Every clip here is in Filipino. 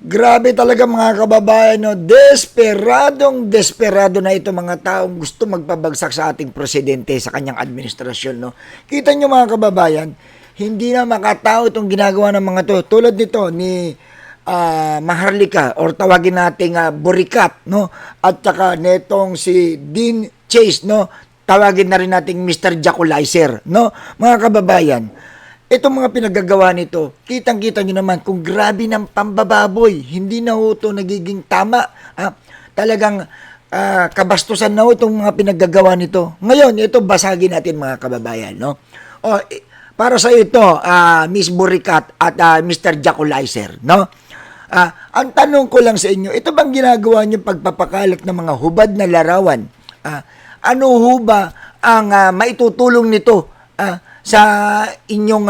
Grabe talaga mga kababayan, no? Desperado na ito mga taong gusto magpabagsak sa ating presidente sa kanyang administrasyon, no? Kita nyo mga kababayan, hindi na makatao itong ginagawa ng mga to. Tulad nito ni Maharlika or tawagin nating Burikat, no? At saka netong si Dean Chase, no? Tawagin na rin nating Mr. Jacolizer, no? Mga kababayan, itong mga pinagagawa nito, kitang-kita nyo naman kung grabe ng pambababoy. Hindi na ho ito nagiging tama. Talagang kabastusan na ho itong mga pinagagawa nito. Ngayon, ito basagin natin mga kababayan. No? Para sa ito, Miss Burikat at Mr. Jacolizer. No? Ang tanong ko lang sa inyo, ito bang ginagawa nyo pagpapakalat ng mga hubad na larawan? Ano ho ba ang maitutulong nito sa inyong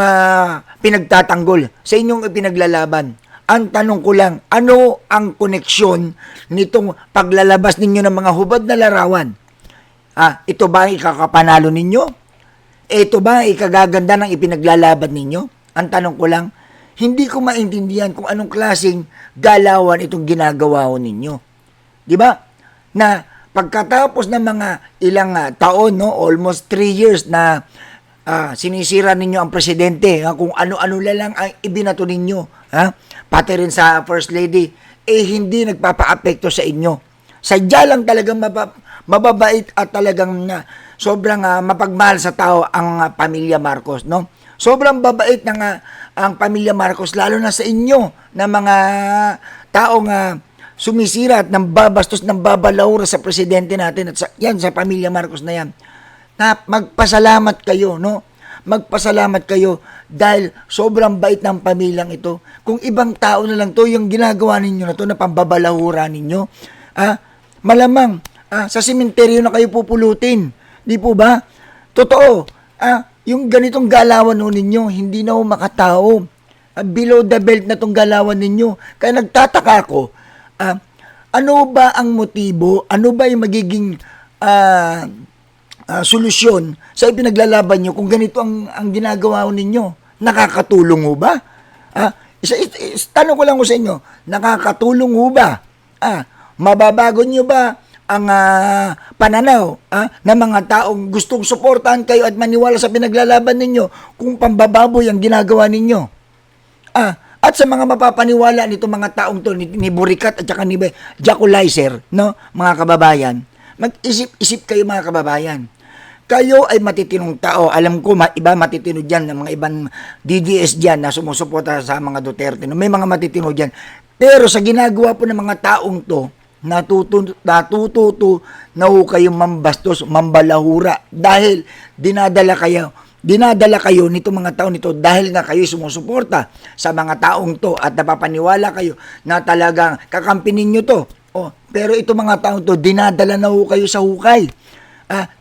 pinagtatanggol, sa inyong ipinaglalaban? Ang tanong ko lang, ano ang koneksyon nitong paglalabas ninyo ng mga hubad na larawan? Ito ba ang ikakapanalo ninyo? Ito ba ang ikagaganda ng ipinaglalaban ninyo? Ang tanong ko lang, hindi ko maintindihan kung anong klaseng galawan itong ginagawa ho ninyo. Di ba? Na pagkatapos ng mga ilang taon, no, almost 3 years na sinisira ninyo ang presidente, kung ano-ano lang ang ibinato ninyo, pati rin sa First Lady, hindi nagpapa-apekto sa inyo. Sadya lang talagang mababait at talagang sobrang mapagmahal sa tao ang pamilya Marcos, no? Sobrang babait ng ang pamilya Marcos, lalo na sa inyo na mga taong sumisira at nambabastos, nambabalahura sa presidente natin at sa pamilya Marcos na yan. Na magpasalamat kayo, no? Magpasalamat kayo dahil sobrang bait ng pamilyang ito. Kung ibang tao na lang to yung ginagawa ninyo na to na pambabalahura ninyo, malamang sa sementeryo na kayo pupulutin. Di po ba? Totoo. Yung ganitong galawan ninyo, hindi na makatao. Below the belt na tong galawan ninyo. Kaya nagtataka ako, ano ba ang motibo? Ano ba yung magiging solusyon sa ipinaglalaban nyo kung ganito ang ginagawa ninyo? Nakakatulong ho ba? Tanong ko lang ko sa inyo, nakakatulong ho ba? Mababago nyo ba ang pananaw ng mga taong gustong suportahan kayo at maniwala sa pinaglalaban ninyo kung pambababoy ang ginagawa ninyo? At sa mga mapapaniwala nito mga taong to, ni Burikat at saka ni Jacolizer, no, mga kababayan, mag-isip kayo mga kababayan. Kayo ay matitinong tao. Alam ko, iba matitino dyan, ng mga ibang DDS dyan na sumusuporta sa mga Duterte. No? May mga matitino dyan. Pero sa ginagawa po ng mga taong to, natututo na ho kayong mambastos, mambalahura. Dahil dinadala kayo nito mga taong nito dahil nga kayo sumusuporta sa mga taong to at napapaniwala kayo na talagang kakampinin nyo to. Pero ito mga taong to, dinadala na ho kayo sa hukay.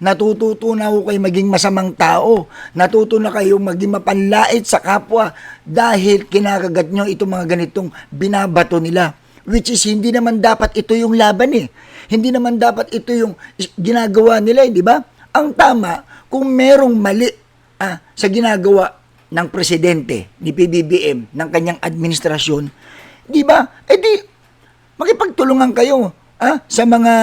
Natututo na ho kayo maging masamang tao. Natuto na kayo maging mapanlait sa kapwa dahil kinakagat nyo itong mga ganitong binabato nila. Which is, hindi naman dapat ito yung laban Hindi naman dapat ito yung ginagawa nila, di ba? Ang tama, kung merong mali sa ginagawa ng presidente, ni PBBM, ng kanyang administrasyon, di ba? Di, makipagtulungan kayo sa mga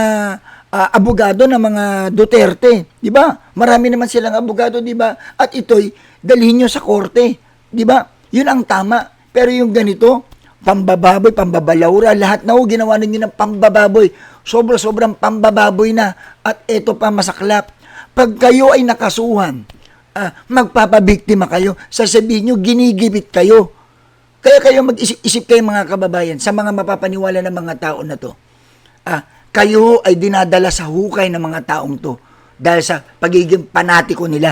abogado ng mga Duterte, di ba? Marami naman silang abogado, di ba? At ito'y dalhin nyo sa korte, di ba? Yun ang tama. Pero yung ganito, pambababoy, pambabalawra, lahat na ginawa ninyo ng pambababoy. Sobrang pambababoy na. At ito pa masaklap. Pag kayo ay nakasuhan, magpapabiktima kayo, sasabihin nyo, ginigibit kayo. Kaya kayo mag-isip kayo mga kababayan sa mga mapapaniwala ng mga tao na to. Kayo ay dinadala sa hukay ng mga taong to dahil sa pagiging panatiko nila.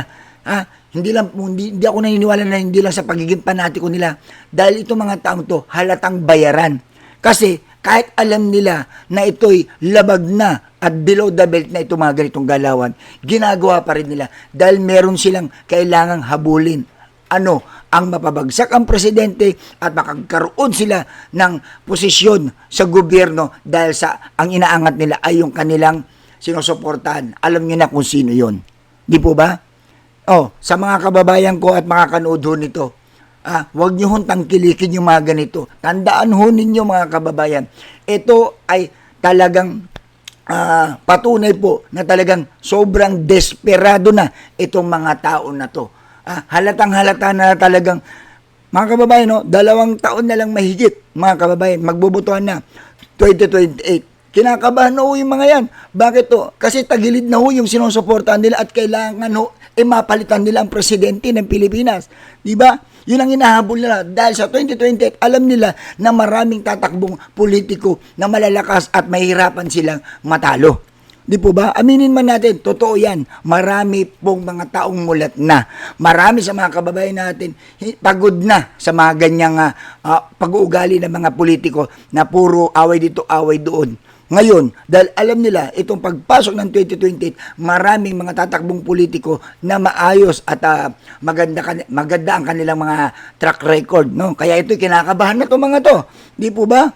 Hindi ako naniniwala na hindi lang sa pagiging panatiko nila dahil itong mga taong to halatang bayaran. Kasi kahit alam nila na ito'y labag na at below the belt na itong mga ganitong galawan, ginagawa pa rin nila dahil meron silang kailangang habulin. Ang mapabagsak ang presidente at makagkaroon sila ng posisyon sa gobyerno dahil sa ang inaangat nila ay yung kanilang sinusuportahan. Alam niyo na kung sino yon. Di po ba? Sa mga kababayan ko at mga kanood nito, Huwag nyo hong tangkilikin yung mga ganito. Tandaan ho ninyo mga kababayan, ito ay talagang patunay po na talagang sobrang desperado na itong mga tao na to. Halatang halata na talagang, mga kababayan, no, 2 taon na lang mahigit, mga kababayan, magbubutuhan na 2028. Kinakabahan na ho yung mga yan. Bakit to? Kasi tagilid na ho yung sinusuportahan nila at kailangan ho, mapalitan nila ang presidente ng Pilipinas. Diba? Yun ang hinahabol nila. Dahil sa 2028, alam nila na maraming tatakbong politiko na malalakas at mahirapan silang matalo. Di po ba? Aminin man natin, totoo yan. Marami pong mga taong mulat na. Marami sa mga kababayan natin pagod na sa mga ganyang pag-uugali ng mga politiko na puro away dito, away doon. Ngayon, dahil alam nila, itong pagpasok ng 2028, maraming mga tatakbong politiko na maayos at maganda ang kanilang mga track record. No? Kaya ito, kinakabahan na itong mga to. Di po ba?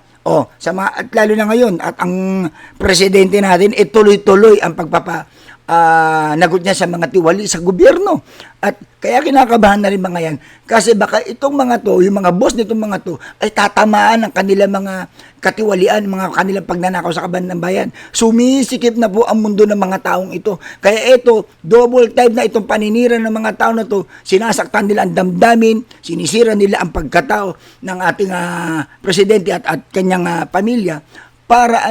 Sa mga, at lalo na ngayon, at ang presidente natin, tuloy-tuloy ang nagot niya sa mga tiwali sa gobyerno. At kaya kinakabahan na rin mga yan. Kasi baka itong mga to, yung mga boss nitong mga to, ay tatamaan ng kanilang mga katiwalian, mga kanilang pagnanakaw sa kaban ng bayan. Sumisikip na po ang mundo ng mga taong ito. Kaya ito, double time na itong paninira ng mga tao na to, sinasaktan nila ang damdamin, sinisira nila ang pagkatao ng ating presidente at kanyang pamilya para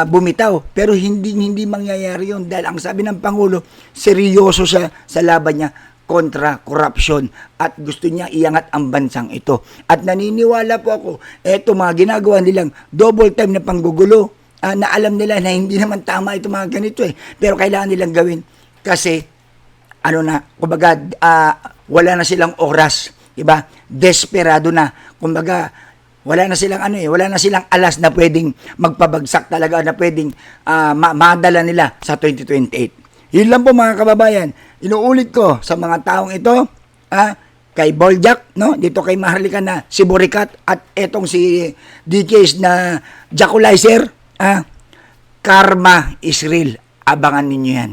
bumitaw. Pero hindi mangyayari yun dahil ang sabi ng Pangulo, seryoso siya sa laban niya kontra corruption at gusto niya iangat ang bansang ito. At naniniwala po ako, eto mga ginagawa nilang double time na panggugulo, na alam nila na hindi naman tama ito mga ganito pero kailangan nilang gawin kasi kumbaga wala na silang oras, diba? Desperado na, kumbaga wala na silang alas na pwedeng magpabagsak talaga, na pwedeng madala nila sa 2028. Yun lang po mga kababayan. Inuulit ko sa mga taong ito, kay Boljak, no? Dito kay Maharlika na si Boricat at etong si DKS na Jaculizer, karma is real. Abangan ninyo yan.